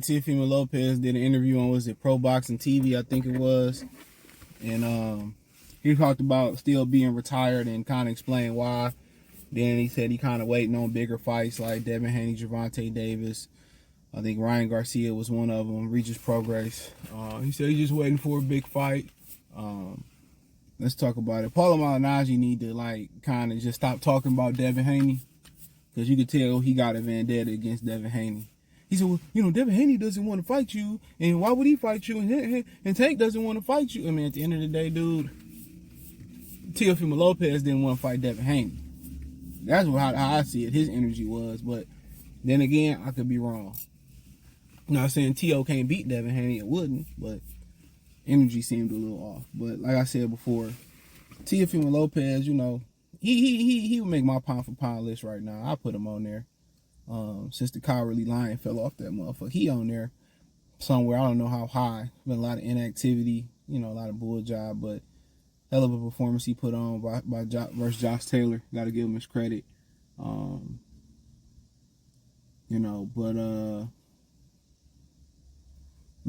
Teofimo Lopez did an interview on, was it Pro Boxing TV, I think it was. And he talked about still being retired and kind of explained why. Then he said he kind of waiting on bigger fights like Devin Haney, Gervonta Davis. I think Ryan Garcia was one of them, Regis Prograis. He said he's just waiting for a big fight. Let's talk about it. Paulo Malignaggi need to kind of just stop talking about Devin Haney, because you could tell he got a vendetta against Devin Haney. He said, well, Devin Haney doesn't want to fight you, and why would he fight you? And Tank doesn't want to fight you. I mean, at the end of the day, dude, Teofimo Lopez didn't want to fight Devin Haney. That's how I see it. His energy was, but then again, I could be wrong. I'm not saying T.O. can't beat Devin Haney, it wouldn't, but energy seemed a little off. But like I said before, Teofimo Lopez, he would make my pound for pound list right now. I put him on there. Since the Cowardly Lion fell off that motherfucker, he on there somewhere. I don't know how high. Been a lot of inactivity, a lot of bull job, but hell of a performance he put on versus Josh Taylor. Got to give him his credit. But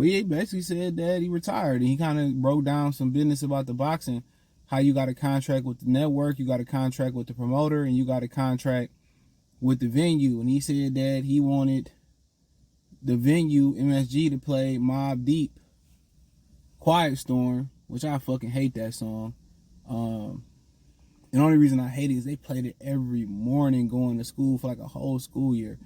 he basically said that he retired, and he kind of broke down some business about the boxing, how you got a contract with the network, you got a contract with the promoter, and you got a contract with the venue. And he said that he wanted the venue, MSG, to play Mobb Deep, Quiet Storm, which I fucking hate that song. The only reason I hate it is they played it every morning going to school for like a whole school year.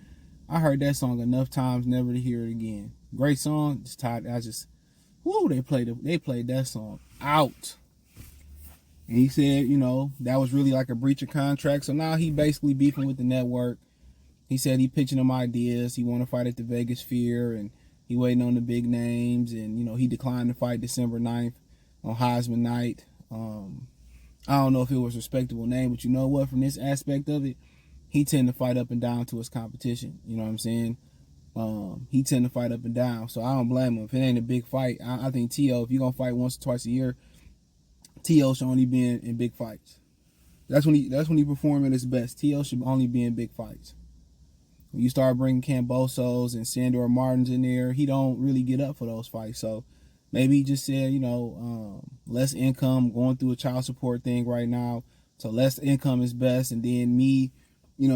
I heard that song enough times never to hear it again. Great song, just tired. They played that song out. And he said, that was really like a breach of contract. So now he basically beefing with the network. He said he pitching them ideas. He want to fight at the Vegas Sphere, and he waiting on the big names. And, he declined to fight December 9th on Heisman night. I don't know if it was a respectable name, but you know what? From this aspect of it, he tend to fight up and down to his competition. You know what I'm saying? He tend to fight up and down. So I don't blame him. If it ain't a big fight, I think T.O., if you're going to fight once or twice a year, T.O. should only be in big fights. That's when he perform at his best. T.O. should only be in big fights. When you start bringing Cambosos and Sandor Martins in there, he don't really get up for those fights. So maybe he just said, less income, going through a child support thing right now. So less income is best. And then me,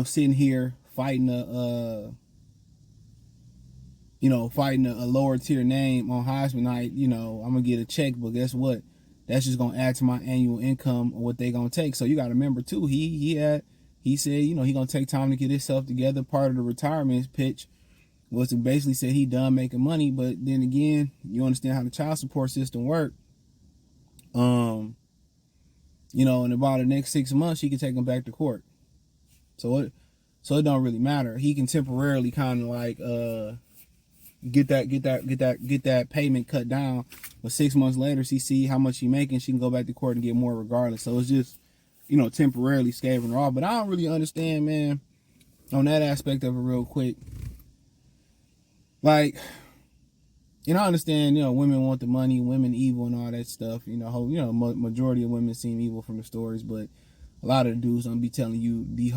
sitting here fighting a lower tier name on Heisman night, I'm gonna get a check, but guess what? That's just gonna add to my annual income or what they gonna take. So you gotta remember too, he said, he gonna take time to get himself together. Part of the retirement pitch was to basically say he done making money, but then again, you understand how the child support system work. In about the next 6 months, he can take him back to court. So it don't really matter. He can temporarily kind of get that payment cut down, but 6 months later, she see how much he making, she can go back to court and get more regardless. So it's just, temporarily scavenging her off. But I don't really understand, man, on that aspect of it real quick. I understand, women want the money, women evil and all that stuff. Majority of women seem evil from the stories, but a lot of the dudes don't be telling you the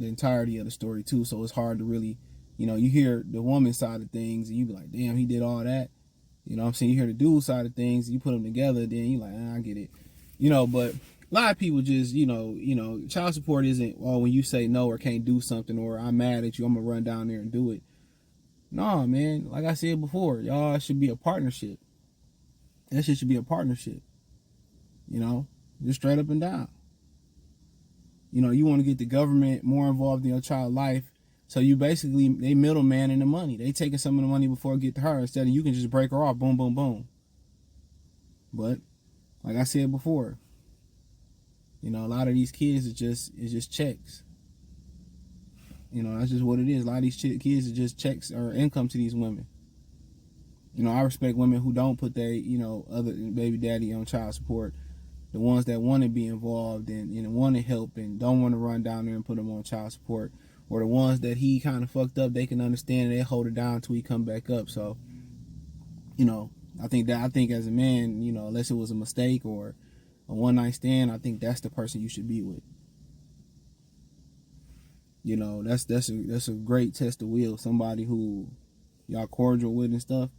entirety of the story too. So it's hard to really, you hear the woman side of things and you be like, damn, he did all that. You know what I'm saying? You hear the dude side of things, you put them together, then you like, I get it. But a lot of people just, child support isn't, when you say no or can't do something or I'm mad at you, I'm gonna run down there and do it. No, man, like I said before, y'all should be a partnership. That shit should be a partnership. Just straight up and down. You want to get the government more involved in your child's life. So you basically, they middleman in the money. They taking some of the money before it get to her instead of you can just break her off. Boom, boom, boom. But like I said before, a lot of these kids is just checks. That's just what it is. A lot of these kids are just checks or income to these women. I respect women who don't put their, other baby daddy on child support. The ones that want to be involved and want to help and don't want to run down there and put them on child support. Or the ones that he kind of fucked up, they can understand and they hold it down until he come back up. So, I think as a man, unless it was a mistake or a one night stand, I think that's the person you should be with. That's a great test of will. Somebody who, y'all cordial with and stuff,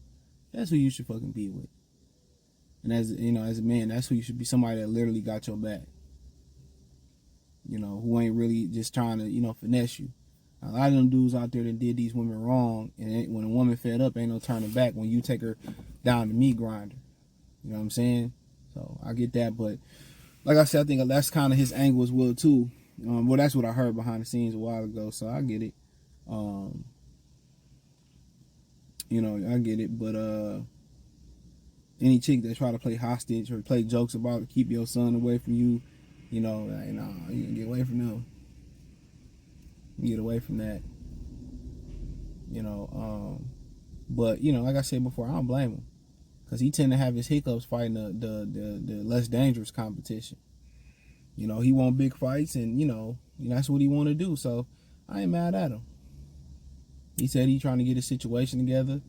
that's who you should fucking be with. And as as a man, that's who you should be. Somebody that literally got your back. Who ain't really just trying to finesse you. A lot of them dudes out there that did these women wrong, and when a woman fed up, ain't no turning back when you take her down the meat grinder. You know what I'm saying? So I get that, but like I said, I think that's kind of his angle as well too. Well, that's what I heard behind the scenes a while ago, so I get it. I get it, but any chick that try to play hostage or play jokes about to keep your son away from you, you can get away from them. Get away from that. But like I said before, I don't blame him, because he tend to have his hiccups fighting the less dangerous competition. He want big fights, and that's what he want to do. So I ain't mad at him. He said he trying to get his situation together,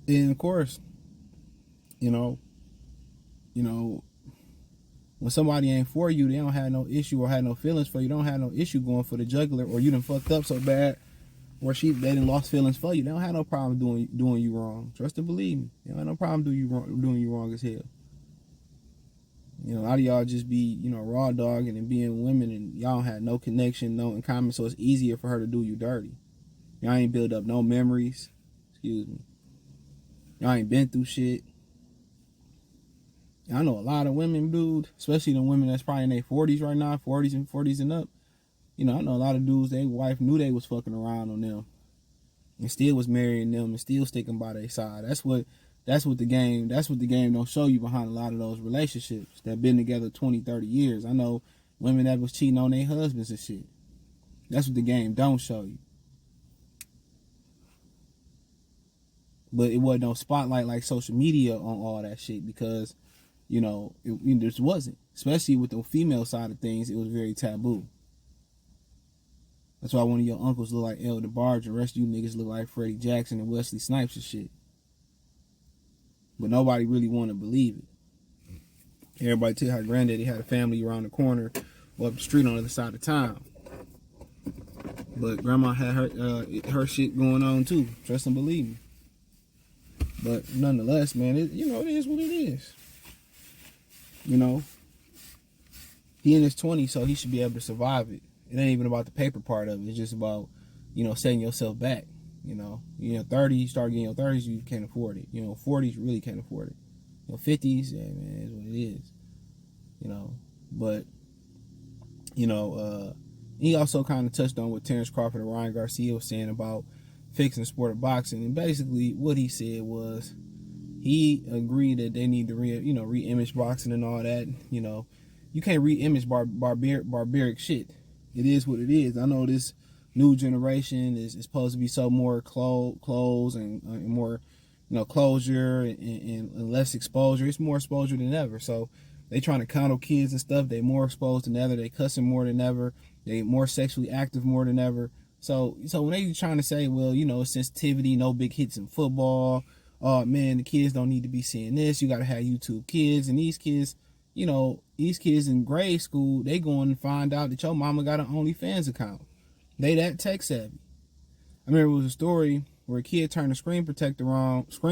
and of course, when somebody ain't for you, they don't have no issue or have no feelings for you. They don't have no issue going for the jugular, or you done fucked up so bad, or they done lost feelings for you. They don't have no problem doing you wrong. Trust and believe me, they don't have no problem doing you wrong as hell. A lot of y'all just be raw dogging and being women, and y'all don't have no connection, no in common, so it's easier for her to do you dirty. Y'all ain't build up no memories. Excuse me. Y'all ain't been through shit. I know a lot of women, dude, especially the women that's probably in their 40s right now, 40s and up. I know a lot of dudes, their wife knew they was fucking around on them and still was marrying them and still sticking by their side. That's what the game don't show you behind a lot of those relationships that been together 20, 30 years. I know women that was cheating on their husbands and shit. That's what the game don't show you. But it wasn't no spotlight like social media on all that shit, because it just wasn't. Especially with the female side of things, it was very taboo. That's why one of your uncles look like El DeBarge, the rest of you niggas look like Freddie Jackson and Wesley Snipes and shit. But nobody really want to believe it. Everybody tell how granddaddy had a family around the corner or up the street on the other side of town. But grandma had her shit going on too. Trust and believe me. But nonetheless, man, it is what it is. He in his 20s, so he should be able to survive it. It ain't even about the paper part of it. It's just about, setting yourself back. 30, you start getting your 30s, you can't afford it. 40s, you really can't afford it. 50s, yeah, man, is what it is. But, he also kind of touched on what Terrence Crawford and Ryan Garcia was saying about fixing sport of boxing. And basically what he said was, he agreed that they need to re-image boxing and all that. You can't re-image barbaric shit. It is what it is. I know this new generation is supposed to be so more clothes and more, closure and less exposure. It's more exposure than ever. So they trying to coddle kids and stuff. They more exposed than ever. They cussing more than ever. They more sexually active more than ever. So when they trying to say, well, sensitivity, no big hits in football. Oh man, the kids don't need to be seeing this. You got to have YouTube kids, and these kids in grade school, they going to find out that your mama got an OnlyFans account. They that tech savvy. I remember it was a story where a kid turned the screen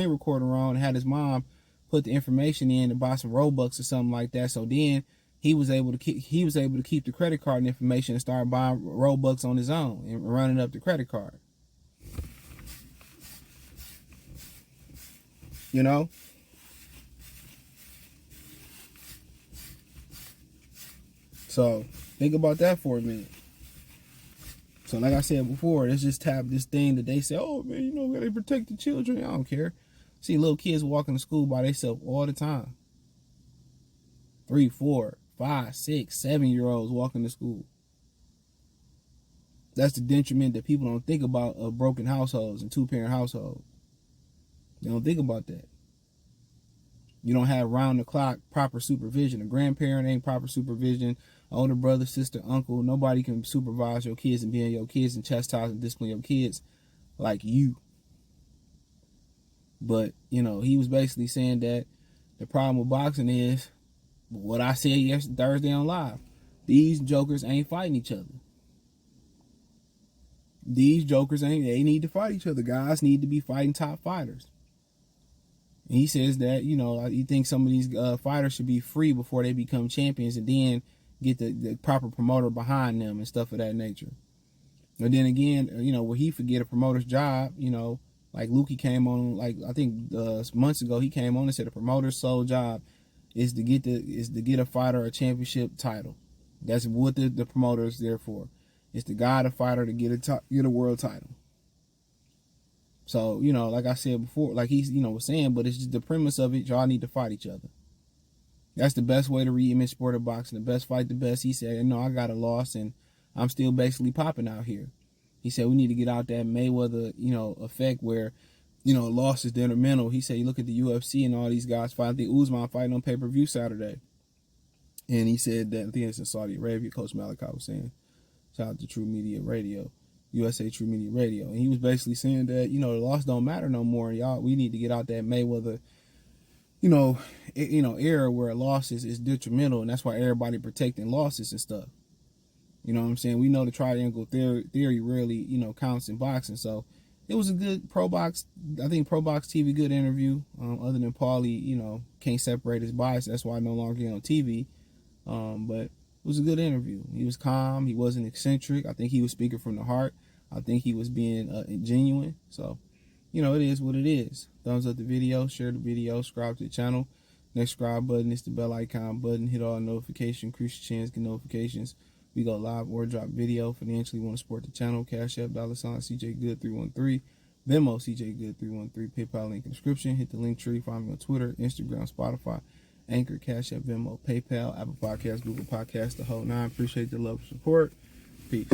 recorder wrong, and had his mom put the information in to buy some Robux or something like that. So then he was able to keep the credit card information and start buying Robux on his own and running up the credit card. So think about that for a minute. So like I said before, let's just tap this thing that they say, oh man, they protect the children. I don't care. See little kids walking to school by themselves all the time. 3, 4, 5, 6, 7-year-olds walking to school. That's the detriment that people don't think about of broken households and 2-parent households. They don't think about that. You don't have round-the-clock proper supervision. A grandparent ain't proper supervision. Older brother, sister, uncle, nobody can supervise your kids and be in your kids and chastise and discipline your kids like you. But, he was basically saying that the problem with boxing is what I said Thursday on Live. These jokers ain't fighting each other. these jokers they need to fight each other. Guys need to be fighting top fighters. And he says that, you know, he thinks some of these fighters should be free before they become champions and then get the proper promoter behind them and stuff of that nature. And then again, you know, where he forget a promoter's job, you know, like Lukey came on, like I think months ago, he came on and said a promoter's sole job is to get a fighter a championship title. That's what the promoter is there for. It's to guide a fighter to get a world title. So, you know, like I said before, like he's, you know, was saying, but it's just the premise of it, y'all need to fight each other. That's the best way to re-image sport of boxing. The best fight the best. He said, no, I got a loss and I'm still basically popping out here. He said we need to get out that Mayweather, you know, effect where, you know, loss is detrimental. He said you look at the UFC and all these guys fight. I think Usman fighting on pay-per-view Saturday. And he said that, I think it's in Saudi Arabia, Coach Malachi was saying. Shout out to True Media Radio. USA True Media Radio, and he was basically saying that, you know, the loss don't matter no more. Y'all, we need to get out that Mayweather, you know, era where a loss is detrimental, and that's why everybody protecting losses and stuff. You know what I'm saying? We know the triangle theory rarely, you know, counts in boxing. So it was a good Pro Box TV good interview. Other than Paulie, you know, can't separate his bias. That's why I no longer get on TV. But it was a good interview. He was calm. He wasn't eccentric. I think he was speaking from the heart. I think he was being genuine. So, you know, it is what it is. Thumbs up the video, share the video, subscribe to the channel. Next subscribe button is the bell icon button. Hit all notifications, increase your chance, get notifications. We go live or drop video. Financially want to support the channel. Cash App, $CJ Good 313. Venmo, CJ Good 313. PayPal link in the description. Hit the link tree. Find me on Twitter, Instagram, Spotify, Anchor, Cash App, Venmo, PayPal, Apple Podcasts, Google Podcasts, the whole nine. Appreciate the love and support. Peace.